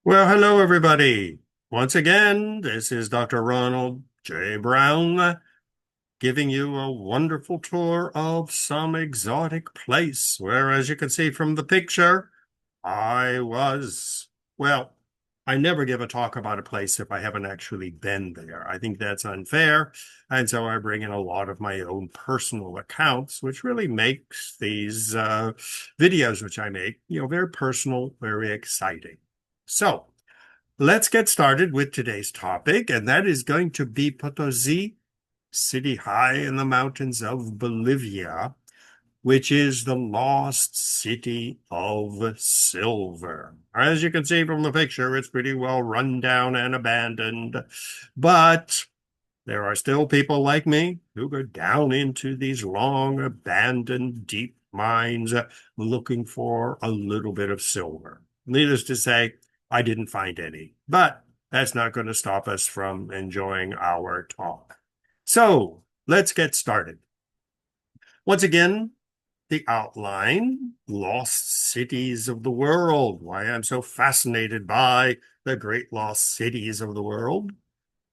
Well, hello, everybody. Once again, this is Dr. Ronald J. Brown giving you a wonderful tour of some exotic place where, as you can see from the picture, I was, well, I never give a talk about a place if I haven't actually been there. I think that's unfair. And so I bring in a lot of my own personal accounts, which really makes these videos, which I make, very personal, very exciting. So, let's get started with today's topic, and that is going to be Potosi, city high in the mountains of Bolivia, which is the lost city of silver. As you can see from the picture, it's pretty well run down and abandoned, but there are still people like me who go down into these long abandoned deep mines looking for a little bit of silver. Needless to say, I didn't find any, but that's not going to stop us from enjoying our talk. So let's get started. Once again, the outline, lost cities of the world, why I'm so fascinated by the great lost cities of the world.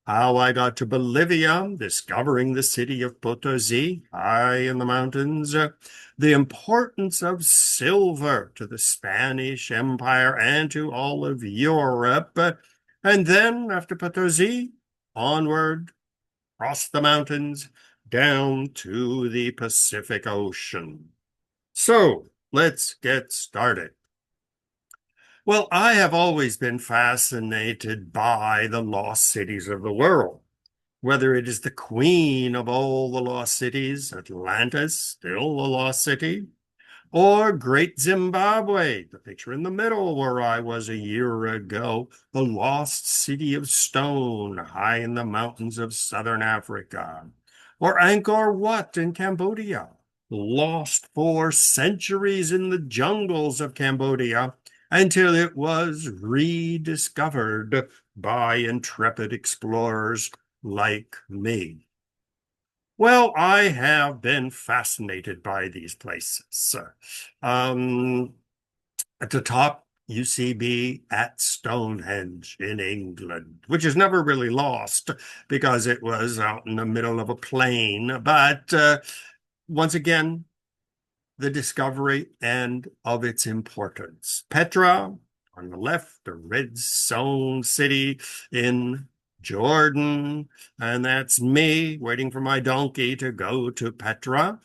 How I got to Bolivia, discovering the city of Potosi, high in the mountains, the importance of silver to the Spanish Empire and to all of Europe, and then after Potosi, onward, across the mountains, down to the Pacific Ocean. So let's get started. Well, I have always been fascinated by the lost cities of the world, whether it is the queen of all the lost cities, Atlantis, still a lost city, or Great Zimbabwe, the picture in the middle where I was a year ago, the lost city of stone high in the mountains of southern Africa, or Angkor Wat in Cambodia, lost for centuries in the jungles of Cambodia until it was rediscovered by intrepid explorers like me. Well, I have been fascinated by these places. Um, at the top, UCB at Stonehenge in England, which is never really lost because it was out in the middle of a plain. But once again, the discovery and of its importance. Petra, on the left, the red stone city in Jordan, and that's me waiting for my donkey to go to Petra.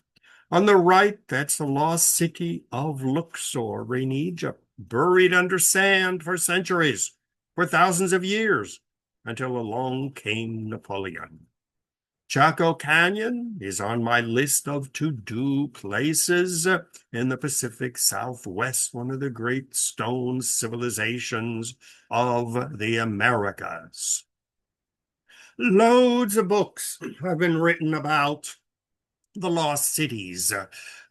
On the right, that's the lost city of Luxor in Egypt, buried under sand for centuries, for thousands of years, until along came Napoleon. Chaco Canyon is on my list of to-do places in the Pacific Southwest, one of the great stone civilizations of the Americas. Loads of books have been written about the lost cities.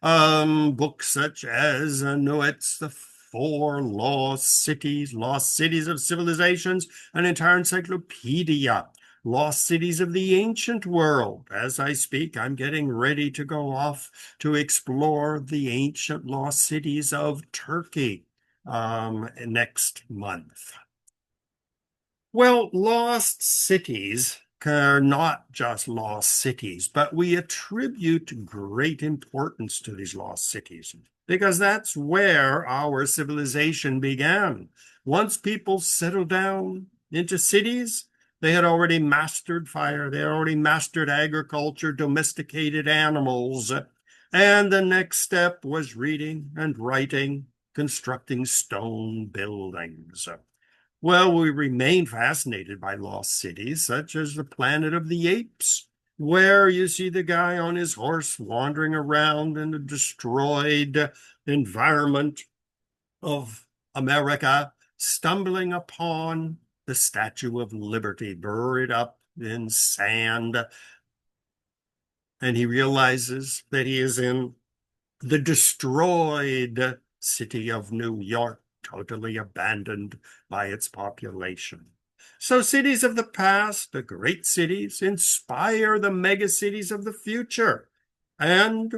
Books such as Noet's The Four Lost Cities of Civilizations, an entire encyclopedia. Lost Cities of the Ancient World. As I speak, I'm getting ready to go off to explore the ancient lost cities of Turkey next month. Well, lost cities are not just lost cities, but we attribute great importance to these lost cities because that's where our civilization began. Once people settled down into cities, they had already mastered fire, they had already mastered agriculture, domesticated animals, and the next step was reading and writing, constructing stone buildings. Well, we remain fascinated by lost cities, such as the Planet of the Apes, where you see the guy on his horse wandering around in a destroyed environment of America, stumbling upon the Statue of Liberty buried up in sand. And he realizes that he is in the destroyed city of New York, totally abandoned by its population. So cities of the past, the great cities, inspire the megacities of the future. And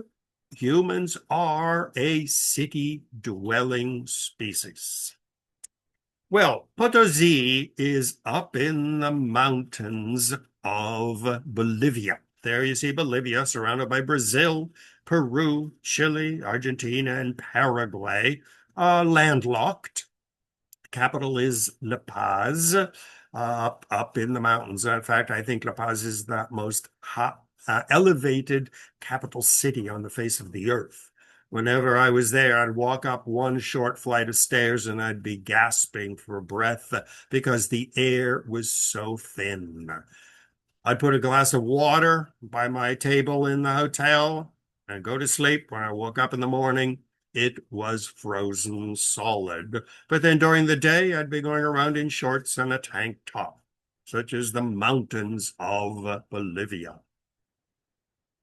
humans are a city-dwelling species. Well, Potosi is up in the mountains of Bolivia. There you see Bolivia surrounded by Brazil, Peru, Chile, Argentina, and Paraguay, landlocked. Capital is La Paz, up in the mountains. In fact, I think La Paz is the most elevated capital city on the face of the earth. Whenever I was there, I'd walk up one short flight of stairs and I'd be gasping for breath because the air was so thin. I'd put a glass of water by my table in the hotel and go to sleep. When I woke up in the morning, it was frozen solid. But then during the day, I'd be going around in shorts and a tank top, such as the mountains of Bolivia.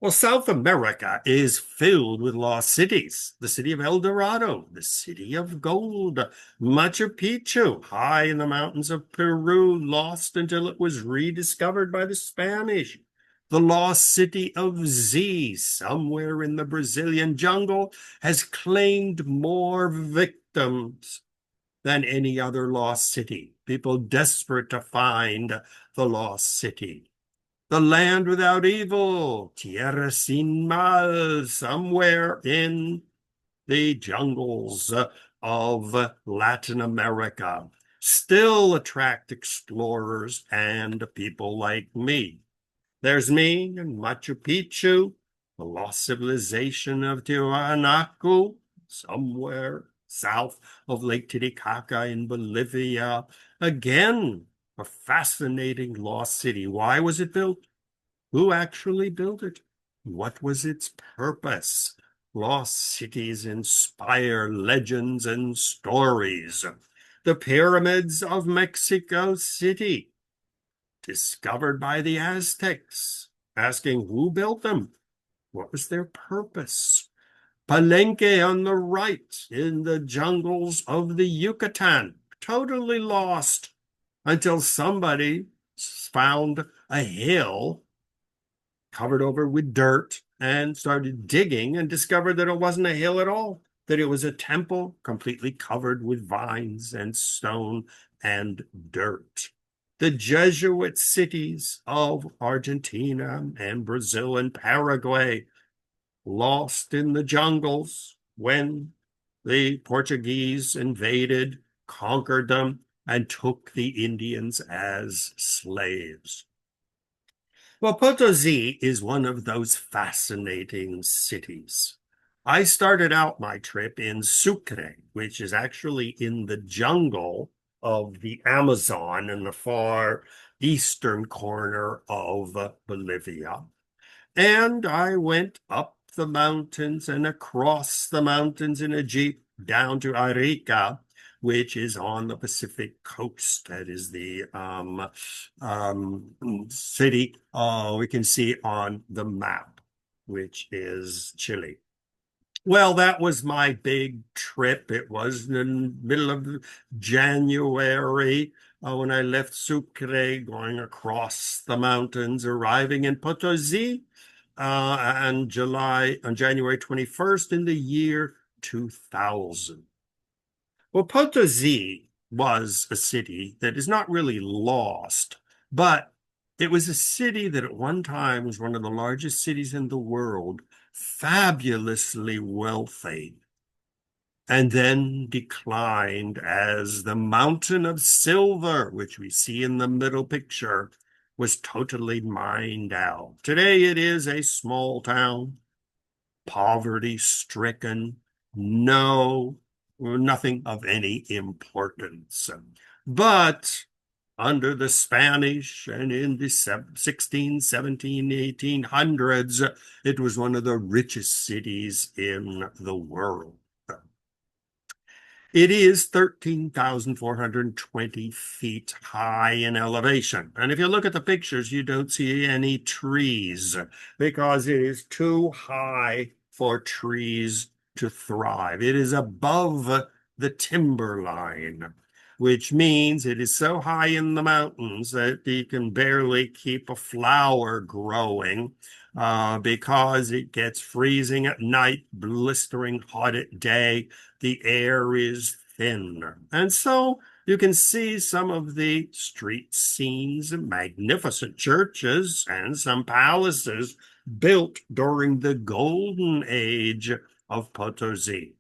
Well, South America is filled with lost cities. The city of El Dorado, the city of gold, Machu Picchu, high in the mountains of Peru, lost until it was rediscovered by the Spanish. The lost city of Z, somewhere in the Brazilian jungle, has claimed more victims than any other lost city. People desperate to find the lost city. The land without evil, tierra sin mal, somewhere in the jungles of Latin America, still attract explorers and people like me. There's me in Machu Picchu, the lost civilization of Tiwanaku, somewhere south of Lake Titicaca in Bolivia. Again, a fascinating lost city. Why was it built? Who actually built it? What was its purpose? Lost cities inspire legends and stories. The pyramids of Mexico City, discovered by the Aztecs, asking who built them? What was their purpose? Palenque on the right in the jungles of the Yucatan, totally lost until somebody found a hill covered over with dirt and started digging and discovered that it wasn't a hill at all, that it was a temple completely covered with vines and stone and dirt. The Jesuit cities of Argentina and Brazil and Paraguay, lost in the jungles when the Portuguese invaded, conquered them, and took the Indians as slaves. Well, Potosi is one of those fascinating cities. I started out my trip in Sucre, which is actually in the jungle of the Amazon in the far eastern corner of Bolivia. And I went up the mountains and across the mountains in a jeep down to Arica, which is on the Pacific coast. That is the city we can see on the map, which is Chile. Well, that was my big trip. It was in the middle of January when I left Sucre, going across the mountains, arriving in Potosi on January 21st in the year 2000. Well, Potosi was a city that is not really lost, but it was a city that at one time was one of the largest cities in the world, fabulously wealthy, and then declined as the mountain of silver, which we see in the middle picture, was totally mined out. Today it is a small town, poverty-stricken, nothing of any importance. But under the Spanish and in the 16, 17, 1800s, it was one of the richest cities in the world. It is 13,420 feet high in elevation. And if you look at the pictures, you don't see any trees because it is too high for trees to thrive. It is above the timberline, which means it is so high in the mountains that you can barely keep a flower growing because it gets freezing at night, blistering hot at day. The air is thin. And so You can see some of the street scenes, magnificent churches, and some palaces built during the golden age of Potosi.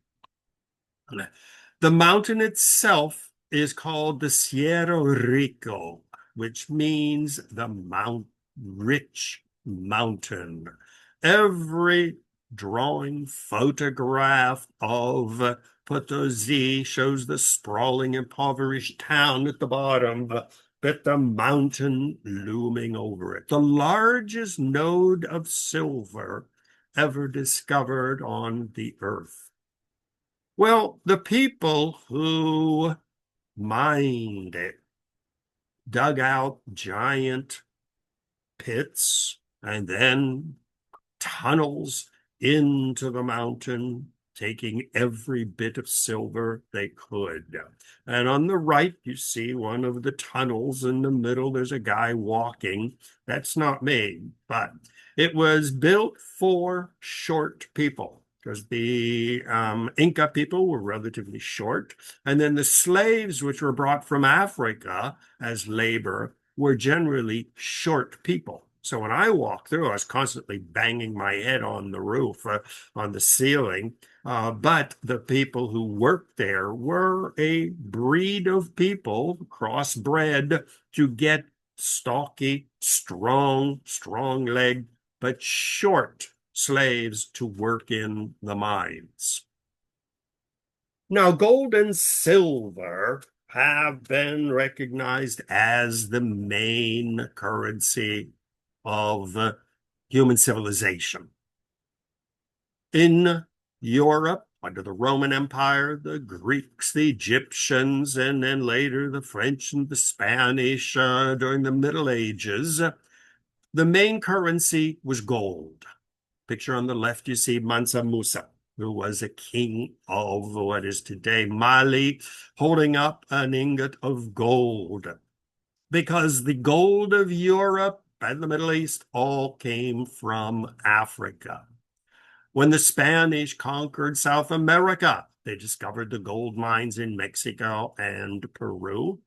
The mountain itself is called the Sierra Rico, which means the rich mountain. Every drawing, photograph of Potosi shows the sprawling, impoverished town at the bottom, but the mountain looming over it. The largest node of silver ever discovered on the earth. Well, the people who mined it dug out giant pits and then tunnels into the mountain, taking every bit of silver they could. And on the right, you see one of the tunnels. In the middle, there's a guy walking. That's not me, but it was built for short people because the Inca people were relatively short. And then the slaves, which were brought from Africa as labor, were generally short people. So when I walked through, I was constantly banging my head on the roof, on the ceiling. But the people who worked there were a breed of people, crossbred, to get stocky, strong-legged, but short slaves to work in the mines. Now, gold and silver have been recognized as the main currency of human civilization. In Europe, under the Roman Empire, the Greeks, the Egyptians, and then later the French and the Spanish during the Middle Ages, the main currency was gold. Picture on the left, you see Mansa Musa, who was a king of what is today Mali, holding up an ingot of gold. Because the gold of Europe and the Middle East all came from Africa. When the Spanish conquered South America, they discovered the gold mines in Mexico and Peru.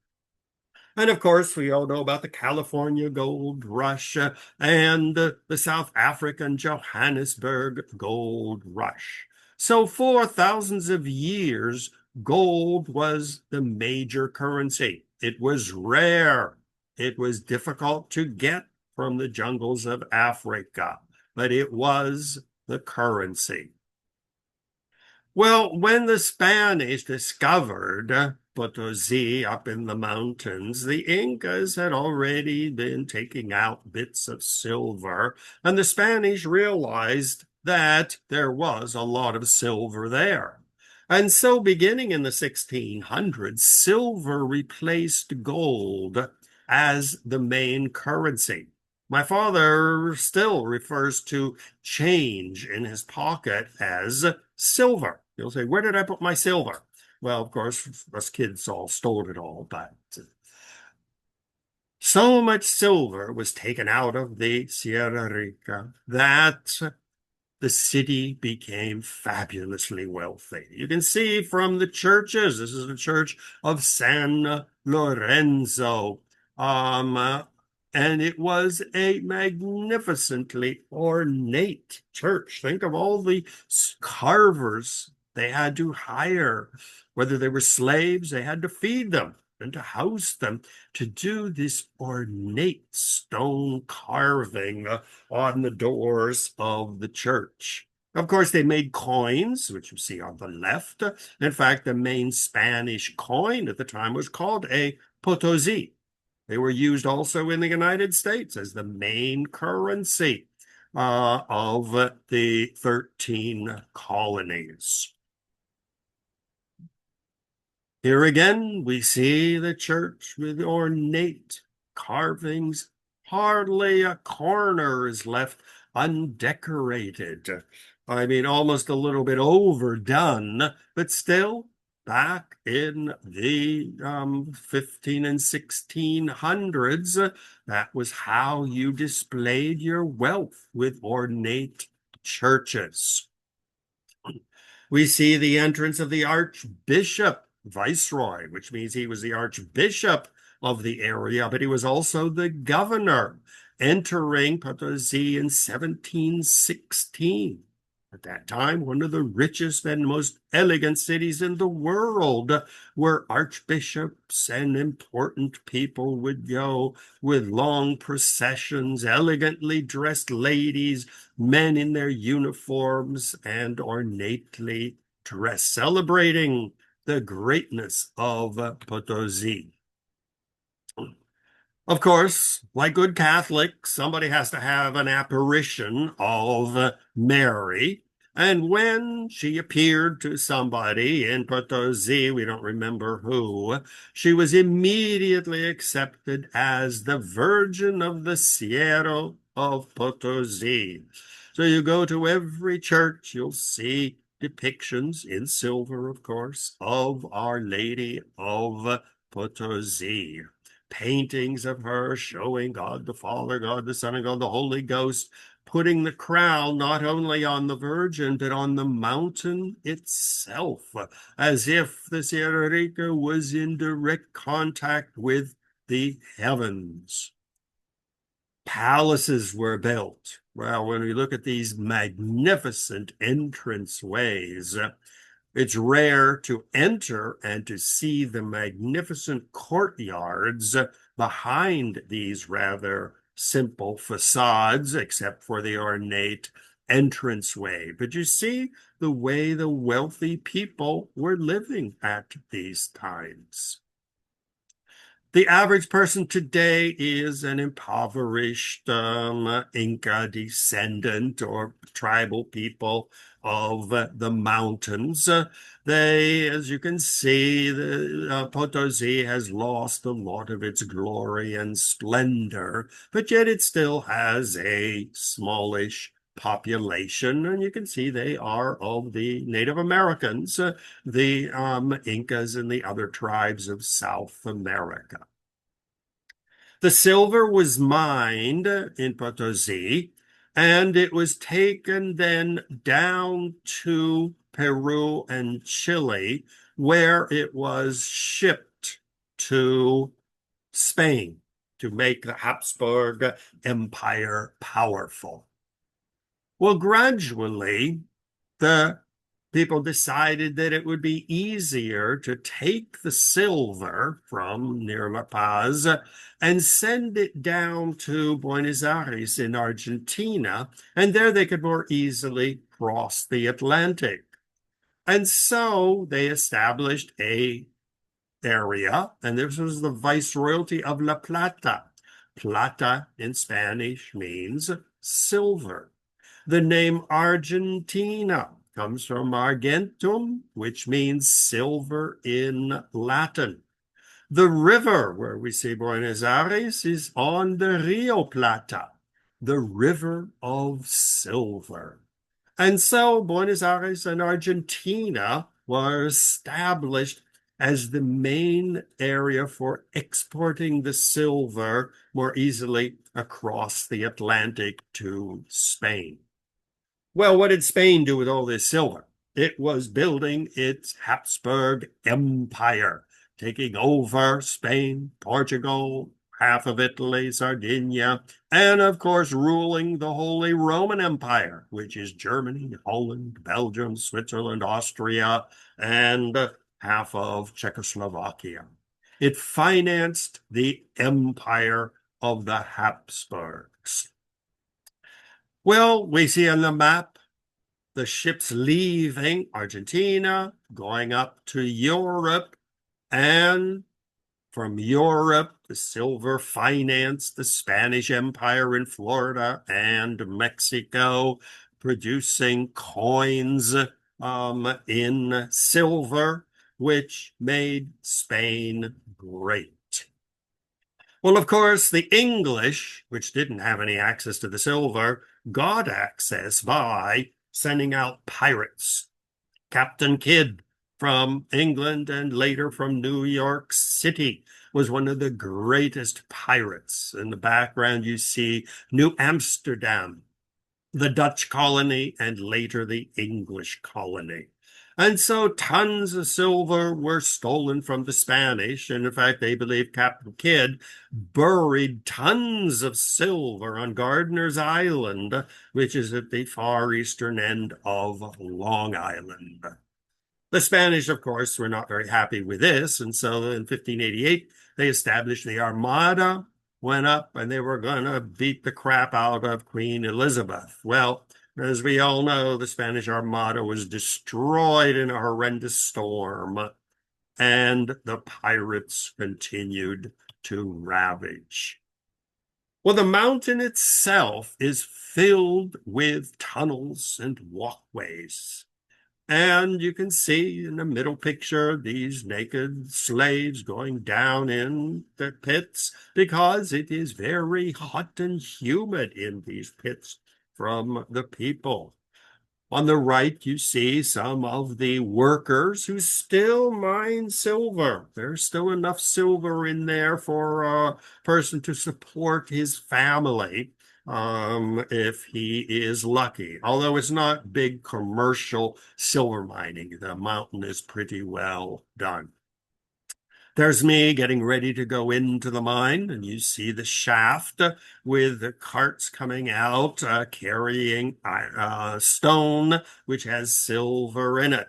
And of course, we all know about the California gold rush and the South African Johannesburg gold rush. So for thousands of years, gold was the major currency. It was rare. It was difficult to get from the jungles of Africa, but it was the currency. Well, when the Spanish discovered Potosi up in the mountains, the Incas had already been taking out bits of silver, and the Spanish realized that there was a lot of silver there. And so beginning in the 1600s, silver replaced gold as the main currency. My father still refers to change in his pocket as silver. He'll say, "Where did I put my silver?" Well, of course, us kids all stole it all, but so much silver was taken out of the Sierra Rica that the city became fabulously wealthy. You can see from the churches, this is the church of San Lorenzo. And it was a magnificently ornate church. Think of all the carvers they had to hire. Whether they were slaves, they had to feed them and to house them to do this ornate stone carving on the doors of the church. Of course, they made coins, which you see on the left. In fact, the main Spanish coin at the time was called a Potosi. They were used also in the United States as the main currency of the 13 colonies. Here again, we see the church with ornate carvings. Hardly a corner is left undecorated. I mean, almost a little bit overdone, but still, back in the 15 and 1600s, that was how you displayed your wealth, with ornate churches. We see the entrance of the archbishop viceroy, which means he was the archbishop of the area, but he was also the governor, entering Potosi in 1716. At that time, one of the richest and most elegant cities in the world, where archbishops and important people would go with long processions, elegantly dressed ladies, men in their uniforms, and ornately dressed, celebrating the greatness of Potosi. Of course, like good Catholics, somebody has to have an apparition of Mary. And when she appeared to somebody in Potosi, we don't remember who, she was immediately accepted as the Virgin of the Cielo of Potosi. So you go to every church, you'll see depictions in silver, of course, of Our Lady of Potosi. Paintings of her showing God the Father, God the Son, and God the Holy Ghost, putting the crown not only on the Virgin, but on the mountain itself, as if the Sierra Rica was in direct contact with the heavens. Palaces were built. Well, when we look at these magnificent entranceways, it's rare to enter and to see the magnificent courtyards behind these rather simple facades, except for the ornate entranceway. But you see the way the wealthy people were living at these times. The average person today is an impoverished Inca descendant or tribal people of the mountains. They, as you can see, the Potosi has lost a lot of its glory and splendor, but yet it still has a smallish population, and you can see they are of the Native Americans, the Incas and the other tribes of South America. The silver was mined in Potosi, and it was taken then down to Peru and Chile, where it was shipped to Spain to make the Habsburg Empire powerful. Well, gradually, the people decided that it would be easier to take the silver from near La Paz and send it down to Buenos Aires in Argentina, and there they could more easily cross the Atlantic. And so they established a area, and this was the Viceroyalty of La Plata. Plata in Spanish means silver. The name Argentina comes from argentum, which means silver in Latin. The river where we see Buenos Aires is on the Rio Plata, the river of silver. And so Buenos Aires and Argentina were established as the main area for exporting the silver more easily across the Atlantic to Spain. Well, what did Spain do with all this silver? It was building its Habsburg Empire, taking over Spain, Portugal, half of Italy, Sardinia, and of course ruling the Holy Roman Empire, which is Germany, Holland, Belgium, Switzerland, Austria, and half of Czechoslovakia. It financed the empire of the Habsburgs. Well, we see on the map the ships leaving Argentina, going up to Europe, and from Europe, the silver financed the Spanish Empire in Florida and Mexico, producing coins in silver, which made Spain great. Well, of course, the English, which didn't have any access to the silver, got access by sending out pirates. Captain Kidd from England and later from New York City was one of the greatest pirates. In the background, you see New Amsterdam, the Dutch colony, and later the English colony. And so tons of silver were stolen from the Spanish. And in fact, they believe Captain Kidd buried tons of silver on Gardiner's Island, which is at the far eastern end of Long Island. The Spanish, of course, were not very happy with this. And so in 1588, they established the Armada, went up, and they were going to beat the crap out of Queen Elizabeth. Well, as we all know, the Spanish Armada was destroyed in a horrendous storm, and the pirates continued to ravage. Well, the mountain itself is filled with tunnels and walkways. And you can see in the middle picture these naked slaves going down in the pits because it is very hot and humid in these pits from the people. On the right, you see some of the workers who still mine silver. There's still enough silver in there for a person to support his family if he is lucky. Although it's not big commercial silver mining, the mountain is pretty well done. There's me getting ready to go into the mine, and you see the shaft with the carts coming out carrying stone, which has silver in it.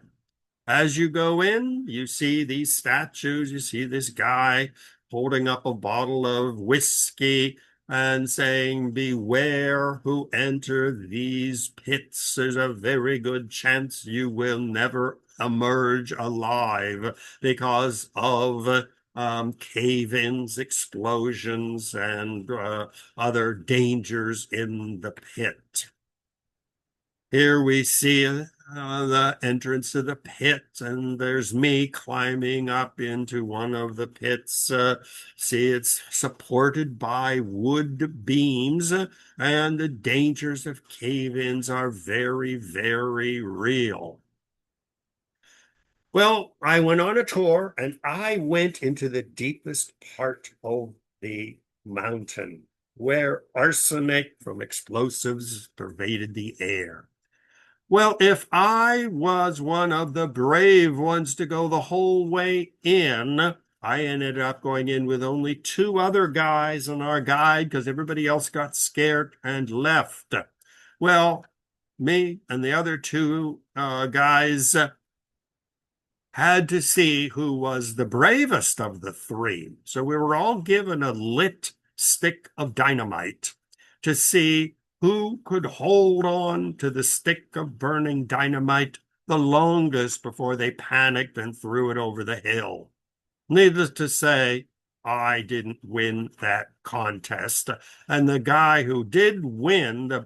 As you go in, you see these statues. You see this guy holding up a bottle of whiskey and saying, "Beware who enter these pits. There's a very good chance you will never emerge alive because of cave-ins, explosions, and other dangers in the pit." Here we see the entrance to the pit, and there's me climbing up into one of the pits. See, it's supported by wood beams, and the dangers of cave-ins are very, very real. Well, I went on a tour, and I went into the deepest part of the mountain, where arsenic from explosives pervaded the air. Well, if I was one of the brave ones to go the whole way in, I ended up going in with only two other guys on our guide because everybody else got scared and left. Well, me and the other two guys had to see who was the bravest of the three. So we were all given a lit stick of dynamite to see who could hold on to the stick of burning dynamite the longest before they panicked and threw it over the hill. Needless to say, I didn't win that contest. And the guy who did win, the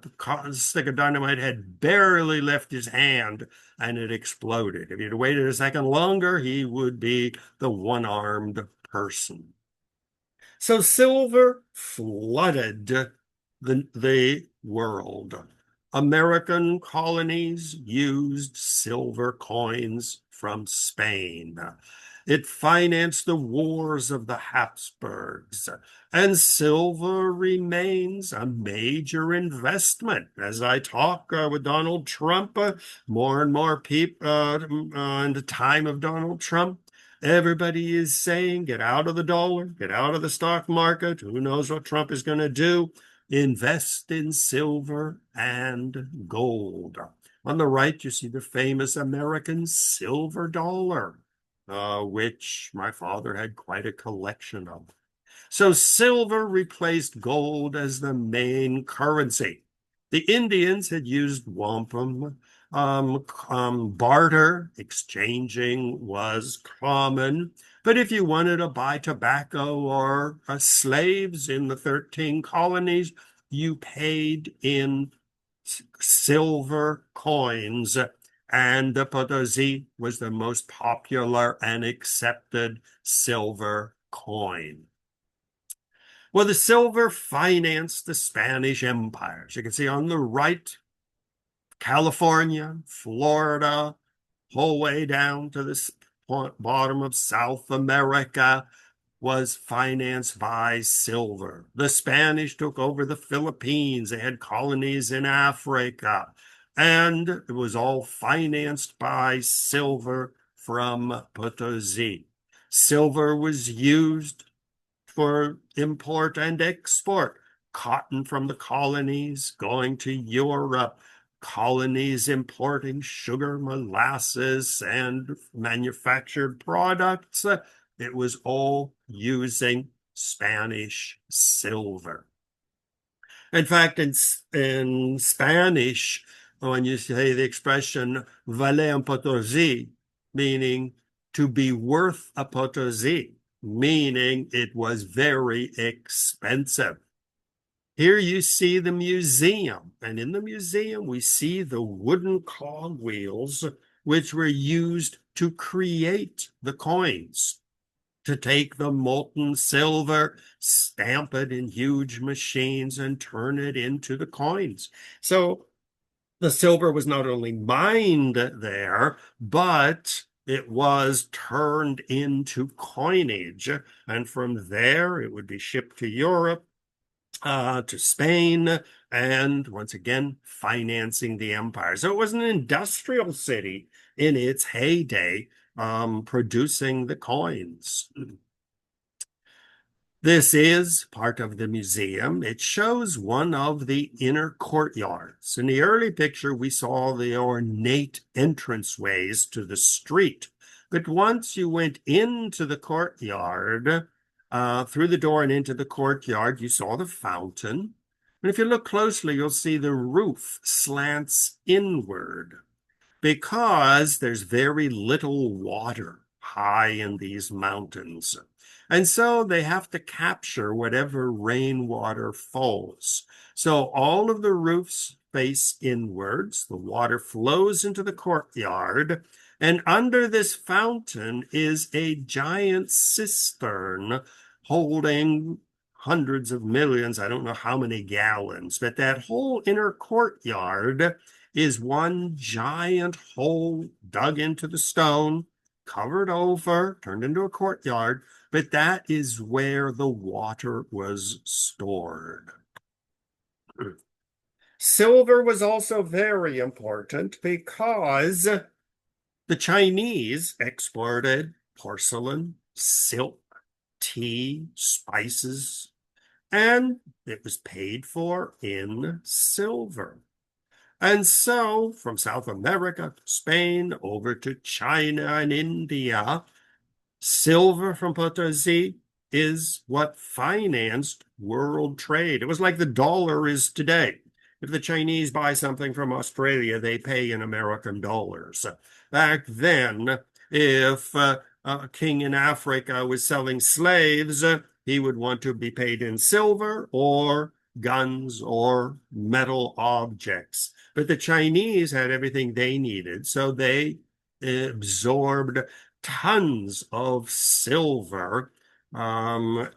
stick of dynamite had barely left his hand and it exploded. If he'd waited a second longer, he would be the one-armed person. So silver flooded the world. American colonies used silver coins from Spain. It financed the wars of the Habsburgs, and silver remains a major investment. As I talk with Donald Trump, more and more people in the time of Donald Trump, everybody is saying, get out of the dollar, get out of the stock market. Who knows what Trump is going to do? Invest in silver and gold. On the right, you see the famous American silver dollar, which my father had quite a collection of. So silver replaced gold as the main currency. The Indians had used wampum. Barter, exchanging was common. But if you wanted to buy tobacco or slaves in the 13 colonies, you paid in silver coins, and the Potosi was the most popular and accepted silver coin. Well, the silver financed the Spanish Empire. As you can see on the right, California, Florida, whole way down to the bottom of South America was financed by silver. The Spanish took over the Philippines. They had colonies in Africa. and it was all financed by silver from Potosi. Silver was used for import and export. Cotton from the colonies going to Europe, colonies importing sugar, molasses, and manufactured products. It was all using Spanish silver. In fact, in Spanish, when you say the expression valer un Potosi, meaning to be worth a Potosi, meaning it was very expensive. Here you see the museum, and in the museum we see the wooden cogwheels which were used to create the coins, to take the molten silver, stamp it in huge machines, and turn it into the coins. So the silver was not only mined there, but it was turned into coinage. And from there, it would be shipped to Europe, to Spain, and once again, financing the empire. So it was an industrial city in its heyday, producing the coins. This is part of the museum. It shows one of the inner courtyards. In the early picture, we saw the ornate entranceways to the street. But once you went into the courtyard, through the door and into the courtyard, you saw the fountain. And if you look closely, you'll see the roof slants inward because there's very little water high in these mountains. And so they have to capture whatever rainwater falls. So all of the roofs face inwards. The water flows into the courtyard. And under this fountain is a giant cistern holding hundreds of millions, I don't know how many gallons, but that whole inner courtyard is one giant hole dug into the stone, covered over, turned into a courtyard, but that is where the water was stored. Silver was also very important because the Chinese exported porcelain, silk, tea, spices, and it was paid for in silver. And so from South America to Spain over to China and India, silver from Potosi is what financed world trade. It was like the dollar is today. If the Chinese buy something from Australia, they pay in American dollars. Back then, if a king in Africa was selling slaves, he would want to be paid in silver or guns or metal objects. But the Chinese had everything they needed, so they absorbed tons of silver, and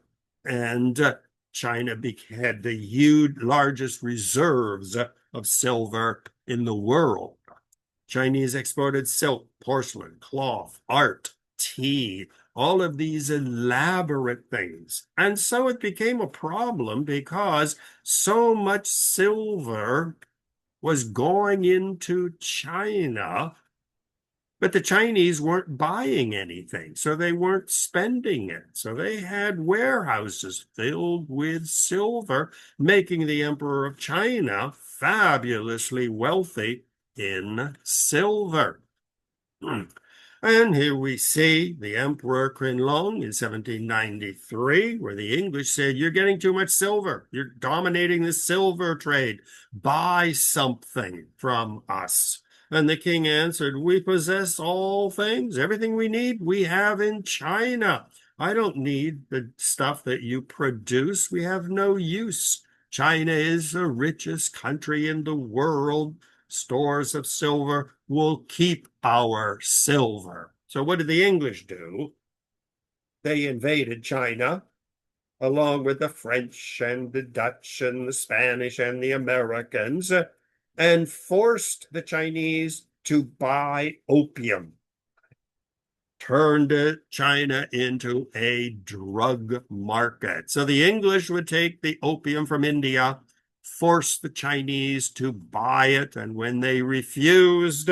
China had the largest reserves of silver in the world. Chinese exported silk, porcelain, cloth, art, tea, all of these elaborate things. And so it became a problem because so much silver was going into China, but the Chinese weren't buying anything, so they weren't spending it. So they had warehouses filled with silver, making the Emperor of China fabulously wealthy in silver. And here we see the Emperor Qianlong in 1793, where the English said, "You're getting too much silver. You're dominating the silver trade. Buy something from us." And the king answered, "We possess all things. Everything we need, we have in China. I don't need the stuff that you produce. We have no use. China is the richest country in the world. Stores of silver will keep our silver." So what did the English do? They invaded China along with the French and the Dutch and the Spanish and the Americans, and forced the Chinese to buy opium, turned China into a drug market. So the English would take the opium from India forced the Chinese to buy it, and when they refused,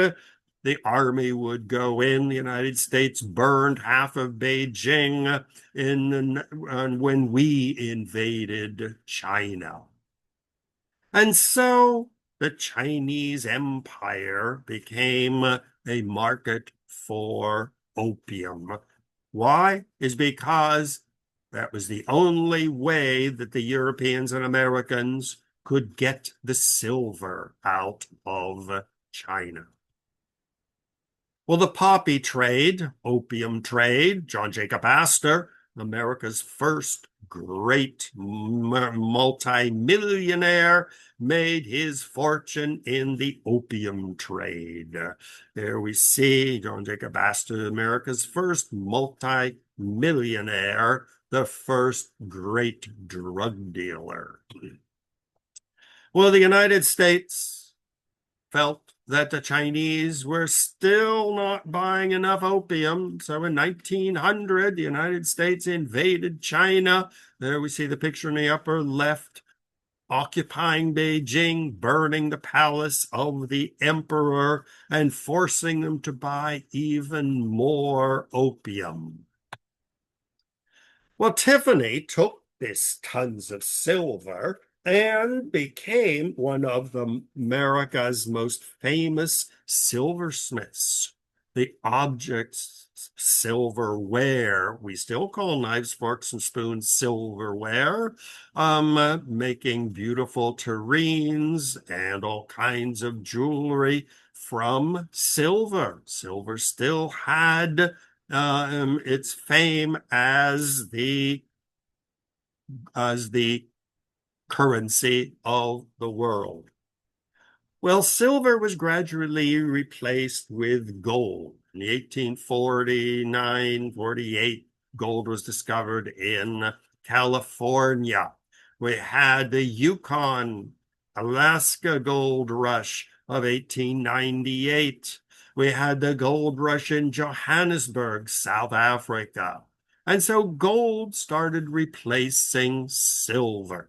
the army would go in. The United States burned half of Beijing when we invaded China. And so the Chinese Empire became a market for opium. Why? Is because that was the only way that the Europeans and Americans could get the silver out of China. Well, the poppy trade, opium trade, John Jacob Astor, America's first great multi-millionaire, made his fortune in the opium trade. There we see John Jacob Astor, America's first multi-millionaire, the first great drug dealer. Well, the United States felt that the Chinese were still not buying enough opium. So in 1900, the United States invaded China. There we see the picture in the upper left, occupying Beijing, burning the palace of the emperor, and forcing them to buy even more opium. Well, Tiffany took this tons of silver and became one of America's most famous silversmiths. The objects silverware, we still call knives, forks, and spoons silverware, making beautiful tureens and all kinds of jewelry from silver. Silver still had its fame as the currency of the world. Well, silver was gradually replaced with gold. In 1849-48, gold was discovered in California. We had the Yukon, Alaska gold rush of 1898. We had the gold rush in Johannesburg, South Africa. And so gold started replacing silver.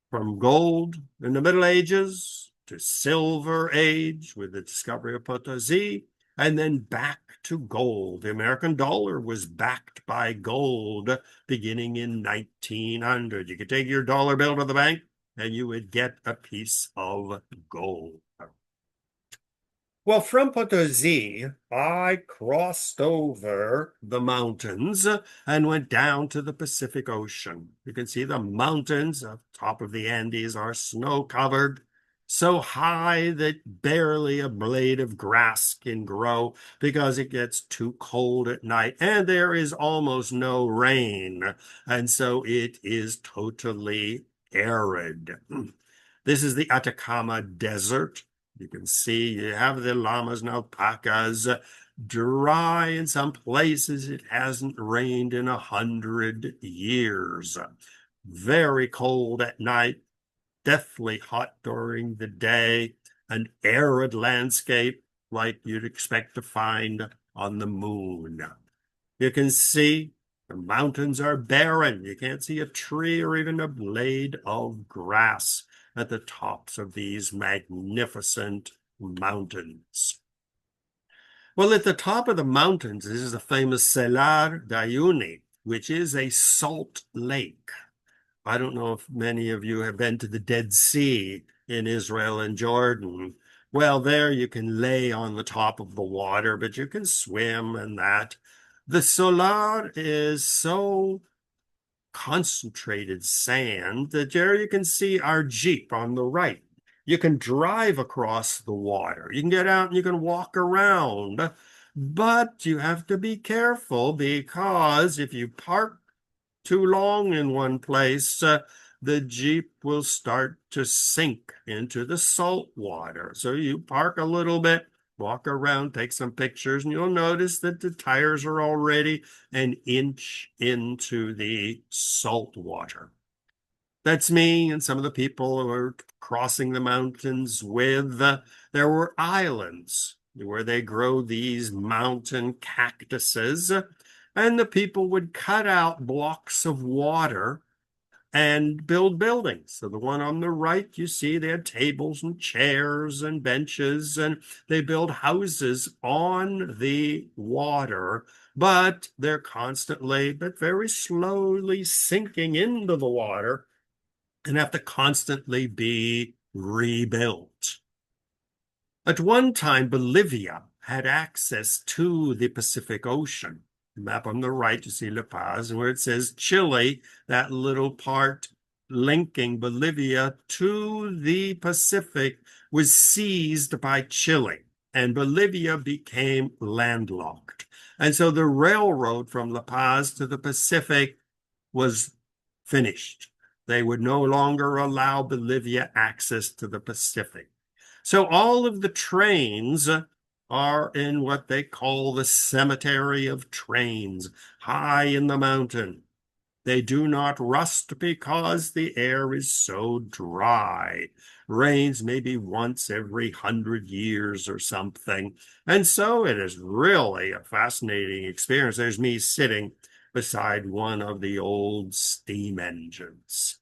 From gold in the Middle Ages to Silver Age with the discovery of Potosi, and then back to gold. The American dollar was backed by gold beginning in 1900. You could take your dollar bill to the bank and you would get a piece of gold. Well, from Potosi, I crossed over the mountains and went down to the Pacific Ocean. You can see the mountains on top of the Andes are snow-covered, so high that barely a blade of grass can grow because it gets too cold at night, and there is almost no rain, and so it is totally arid. This is the Atacama Desert. You can see you have the llamas and alpacas, dry in some places. It hasn't rained in 100 years. Very cold at night, deathly hot during the day, an arid landscape like you'd expect to find on the moon. You can see the mountains are barren. You can't see a tree or even a blade of grass at the tops of these magnificent mountains. Well, at the top of the mountains is the famous Salar de Uyuni, which is a salt lake. I don't know if many of you have been to the Dead Sea in Israel and Jordan. Well, there you can lay on the top of the water, but you can swim and that. The Salar is so concentrated sand that there you can see our Jeep on the right. You can drive across the water. You can get out and you can walk around, but you have to be careful because if you park too long in one place, the Jeep will start to sink into the salt water. So you park a little bit, walk around, take some pictures, and you'll notice that the tires are already an inch into the salt water. That's me and some of the people who are crossing the mountains with. There were islands where they grow these mountain cactuses, and the people would cut out blocks of water and build buildings. So the one on the right, you see they had tables and chairs and benches, and they build houses on the water, but they're constantly, but very slowly sinking into the water and have to constantly be rebuilt. At one time, Bolivia had access to the Pacific Ocean. The map on the right, you see La Paz, where it says Chile, that little part linking Bolivia to the Pacific was seized by Chile, and Bolivia became landlocked. And so the railroad from La Paz to the Pacific was finished. They would no longer allow Bolivia access to the Pacific. So all of the trains are in what they call the cemetery of trains, high in the mountain. They do not rust because the air is so dry. Rains maybe once every 100 years or something. And so it is really a fascinating experience. There's me sitting beside one of the old steam engines.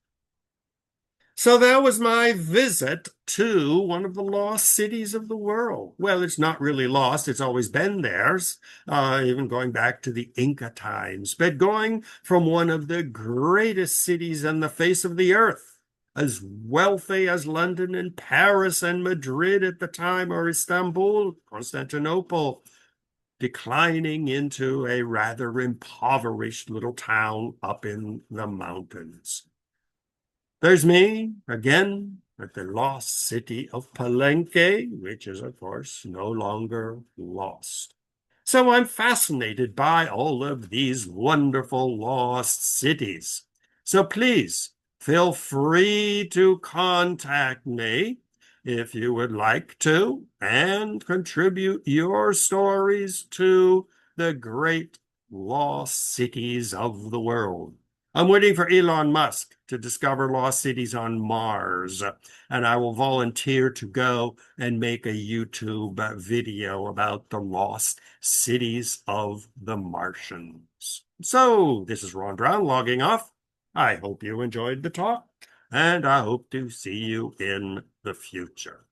So that was my visit to one of the lost cities of the world. Well, it's not really lost. It's always been theirs, even going back to the Inca times. But going from one of the greatest cities on the face of the earth, as wealthy as London and Paris and Madrid at the time, or Istanbul, Constantinople, declining into a rather impoverished little town up in the mountains. There's me again at the lost city of Palenque, which is, of course, no longer lost. So I'm fascinated by all of these wonderful lost cities. So please feel free to contact me if you would like to and contribute your stories to the great lost cities of the world. I'm waiting for Elon Musk to discover lost cities on Mars, and I will volunteer to go and make a YouTube video about the lost cities of the Martians. So, this is Ron Brown logging off. I hope you enjoyed the talk, and I hope to see you in the future.